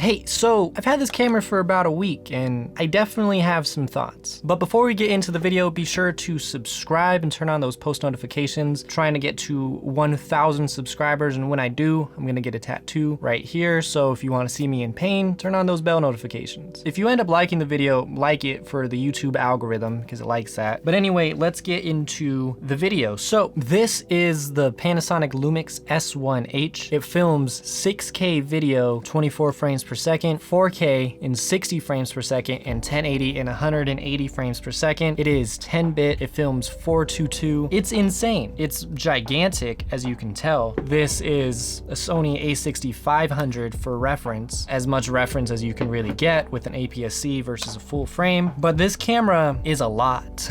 Hey, so I've had this camera for about a week and I definitely have some thoughts. But before we get into the video, be sure to subscribe and turn on those post notifications. Trying to get to 1,000 subscribers, and when I do, I'm gonna get a tattoo right here. So if you wanna see me in pain, turn on those bell notifications. If you end up liking the video, like it for the YouTube algorithm because it likes that. But anyway, let's get into the video. So this is the Panasonic S1H. It films 6K video, 24 frames per second, 4K in 60 frames per second, and 1080 in 180 frames per second. It is 10-bit, it films 422. It's insane. It's gigantic, as you can tell. This is a Sony a6500 for reference, as much reference as you can really get with an APS-C versus a full frame. But this camera is a lot.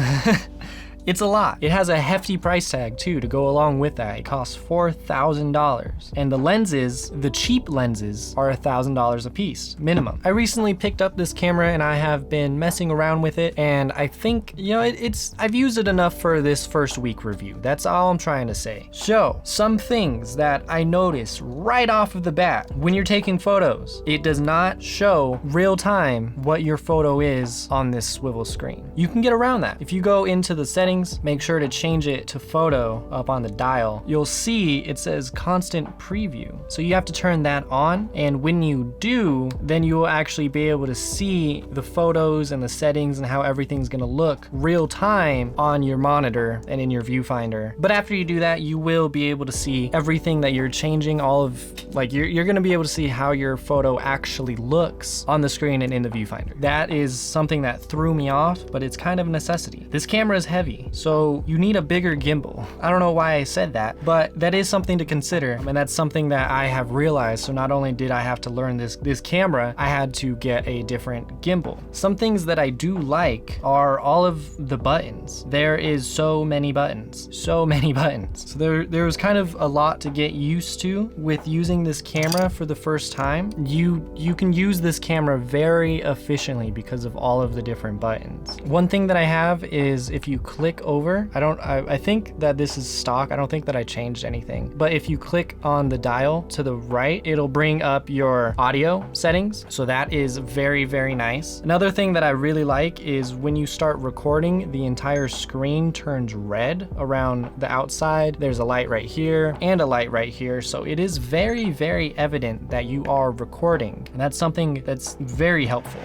It's a lot. It has a hefty price tag too to go along with that. It costs $4,000. And the lenses, the cheap lenses, are $1,000 a piece, minimum. I recently picked up this camera and I have been messing around with it, and I think, you know, I've used it enough for this first week review. That's all I'm trying to say. So, some things that I noticed right off of the bat when you're taking photos. It does not show real time what your photo is on this swivel screen. You can get around that. If you go into the settings, make sure to change it to photo up on the dial. You'll see it says constant preview. So you have to turn that on, and when you do, then you will actually be able to see the photos and the settings and how everything's gonna look real time on your monitor and in your viewfinder. But after you do that, you will be able to see everything that you're changing, all of, like, you're gonna be able to see how your photo actually looks on the screen and in the viewfinder. That is something that threw me off, but it's kind of a necessity. This camera is heavy, so you need a bigger gimbal. I don't know why I said that, but that is something to consider, and that's something that I have realized. So not only did I have to learn this camera, I had to get a different gimbal. Some things that I do like are all of the buttons. There is so many buttons, so many buttons. So there was kind of a lot to get used to with using this camera for the first time. You can use this camera very efficiently because of all of the different buttons. One thing that I have is if you click over, I think that this is stock. I don't think that I changed anything, but if you click on the dial to the right, it'll bring up your audio settings. So that is very, very nice. Another thing that I really like is when you start recording, the entire screen turns red around the outside. There's a light right here and a light right here. So it is very, very evident that you are recording. And that's something that's very helpful.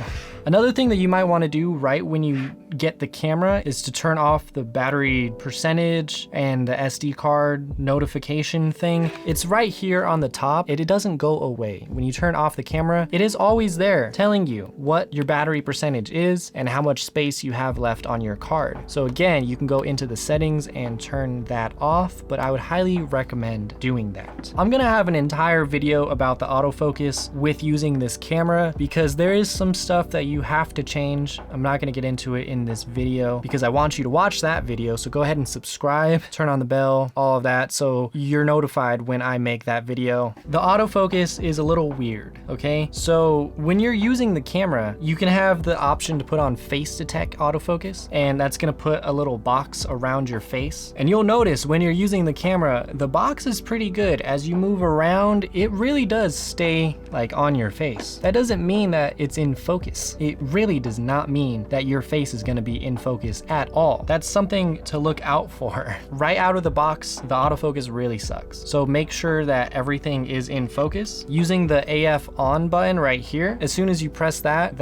Another thing that you might want to do right when you get the camera is to turn off the battery percentage and the SD card notification thing. It's right here on the top. It doesn't go away. When you turn off the camera, it is always there telling you what your battery percentage is and how much space you have left on your card. So again, you can go into the settings and turn that off, but I would highly recommend doing that. I'm gonna have an entire video about the autofocus with using this camera because there is some stuff that you have to change. I'm not gonna get into it in this video because I want you to watch that video. So go ahead and subscribe, turn on the bell, all of that, so you're notified when I make that video. The autofocus is a little weird, okay? So when you're using the camera, you can have the option to put on face detect autofocus, and that's gonna put a little box around your face. And you'll notice when you're using the camera, the box is pretty good. As you move around, it really does stay like on your face. That doesn't mean that it's in focus. It really does not mean that your face is gonna be in focus at all. That's something to look out for. Right out of the box, the autofocus really sucks. So make sure that everything is in focus. Using the AF on button right here, as soon as you press that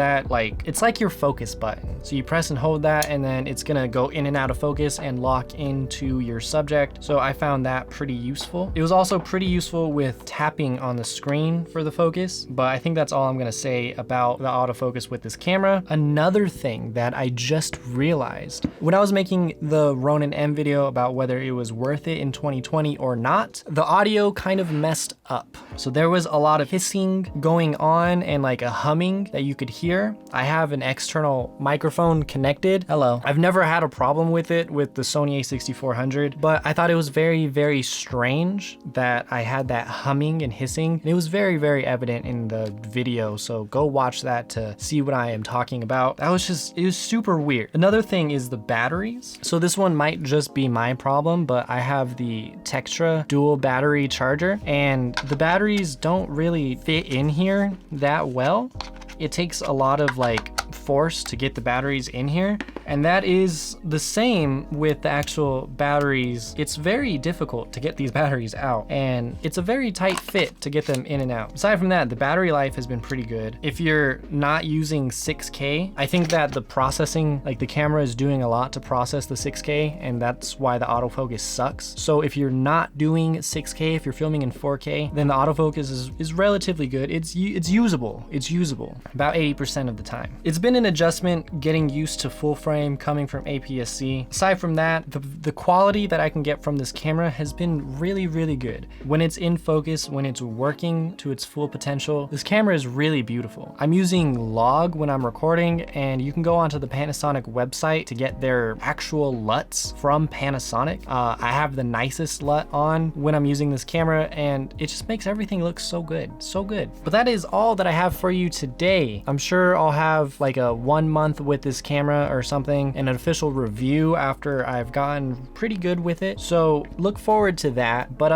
it's like your focus button. So you press and hold that, and then it's gonna go in and out of focus and lock into your subject. So I found that pretty useful. It was also pretty useful with tapping on the screen for the focus, but I think that's all I'm gonna say about the autofocus with this camera. Another thing that I just realized when I was making the Ronin M video about whether it was worth it in 2020 or not, the audio kind of messed up. So there was a lot of hissing going on and like a humming that you could hear. I have an external microphone connected. Hello. I've never had a problem with it with the Sony a6400, but I thought it was very, very strange that I had that humming and hissing. And it was very, very evident in the video. So go watch that to see what I am talking about. It was super weird. Another thing is the batteries. So this one might just be my problem, but I have the Textra dual battery charger, and the batteries don't really fit in here that well. It takes a lot of like force to get the batteries in here, and that is the same with the actual batteries. It's very difficult to get these batteries out, and it's a very tight fit to get them in and out. Aside from that, the battery life has been pretty good. If you're not using 6K, I think that the processing, like the camera is doing a lot to process the 6K, and that's why the autofocus sucks. So if you're not doing 6K, if you're filming in 4K, then the autofocus is relatively good. It's usable. It's usable about 80% of the time. It's been an adjustment getting used to full frame coming from APS-C. Aside from that, the quality that I can get from this camera has been really, really good. When it's in focus, when it's working to its full potential, this camera is really beautiful. I'm using log when I'm recording, and you can go onto the Panasonic website to get their actual LUTs from Panasonic. I have the nicest LUT on when I'm using this camera, and it just makes everything look so good, so good. But that is all that I have for you today. I'm sure I'll have like a 1 month with this camera or something, and an official review after I've gotten pretty good with it. So look forward to that, but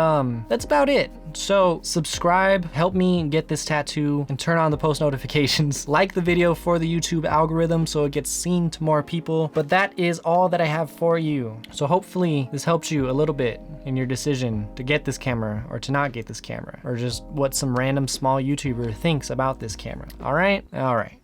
that's about it. So subscribe, help me get this tattoo, and turn on the post notifications. Like the video for the YouTube algorithm so it gets seen to more people. But that is all that I have for you. So hopefully this helps you a little bit in your decision to get this camera or to not get this camera, or just what some random small YouTuber thinks about this camera. All right? All right.